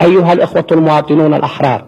أيها الإخوة المواطنون الأحرار،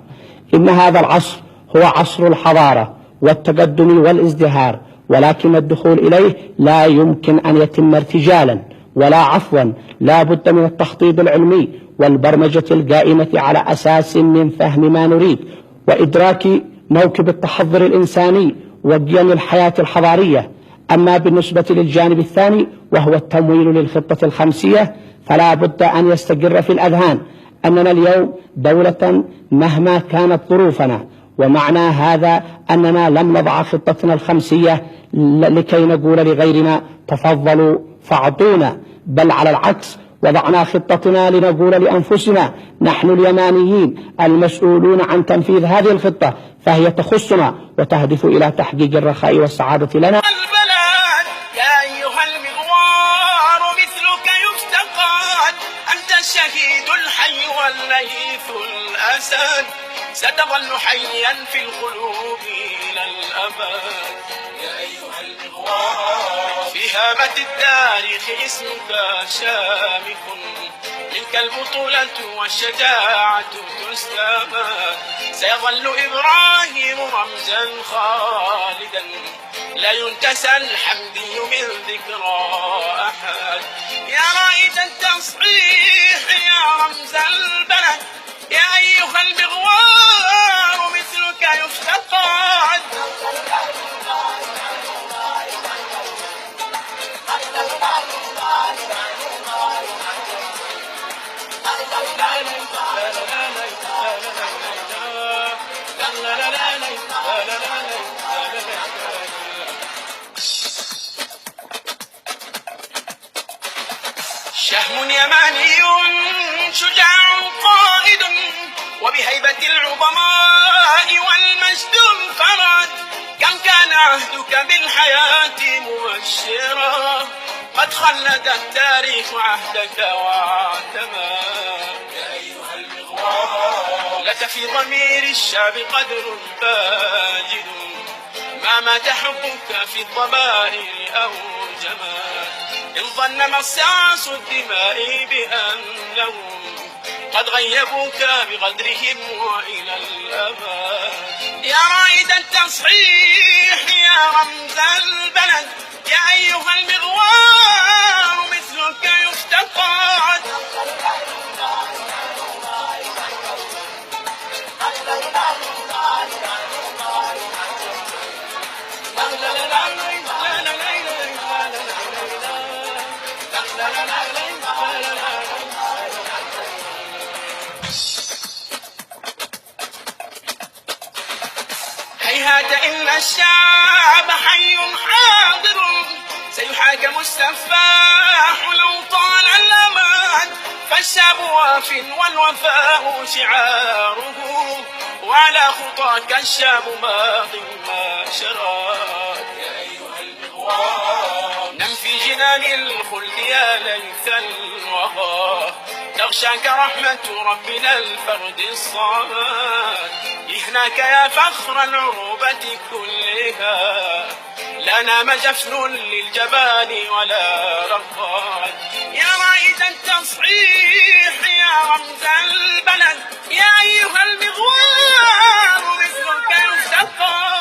إن هذا العصر هو عصر الحضارة والتقدم والازدهار، ولكن الدخول إليه لا يمكن أن يتم ارتجالا ولا عفوا، لا بد من التخطيط العلمي والبرمجة القائمة على أساس من فهم ما نريد وإدراك موكب التحضر الإنساني وقيم الحياة الحضارية. أما بالنسبة للجانب الثاني وهو التمويل للخطة الخمسية، فلا بد أن يستقر في الأذهان أننا اليوم دولة مهما كانت ظروفنا، ومعنى هذا أننا لم نضع خطتنا الخمسية لكي نقول لغيرنا تفضلوا فاعطونا، بل على العكس وضعنا خطتنا لنقول لأنفسنا نحن اليمانيين المسؤولون عن تنفيذ هذه الخطة، فهي تخصنا وتهدف إلى تحقيق الرخاء والسعادة لنا. البلد يا أيها المغوار مثلك يفتقد، أنت الشهيد الحي والليث الأسد، ستظل حيا في القلوب إلى الأبد. يا أيها المغوار في هامة التاريخ اسمك شامخ، منك البطولة والشجاعة تستمد، سيظل إبراهيم رمزا خالدا لا ينتسى الحمدي من ذكرى أحد. يا رائد التصحيح يا رمز البلد، يا أيها المغوار مثلك يفتقد. شهم يماني شجاع قائد، وبهيبة العظماء والمجد الفرد، كم كان عهدك بالحياة مبشرا، قد خلد التاريخ عهدك واعتمد. يا أيها المغوار لك في ضمير الشعب قدر باجد، ما مات حبك في الضمائر أو جمال، إن ظن مصاص الدماء بأنهم قد غيبوك بغدرهم وإلى الأبد. يا رائد التصحيح يا رمز البلد، يا أيها المغوار مثلك يفتقد. هيهات إن الشعب حي حاضر، سيحاكم السفاح لو طال الأمان، فالشعب واف والوفاء شعاره، وعلى خطاك الشعب ماض ما شراد. يا أيها المغوار نم في جنان الخلد يا ليث الوغى، تغشاك رحمة ربنا الفرد الصمد، إهناك يا فخر العروبة كلها، لا نام جفن للجبال ولا رقاد. يا رائد التصحيح يا رمز البلد، يا أيها المغوار مثلك يفتقد.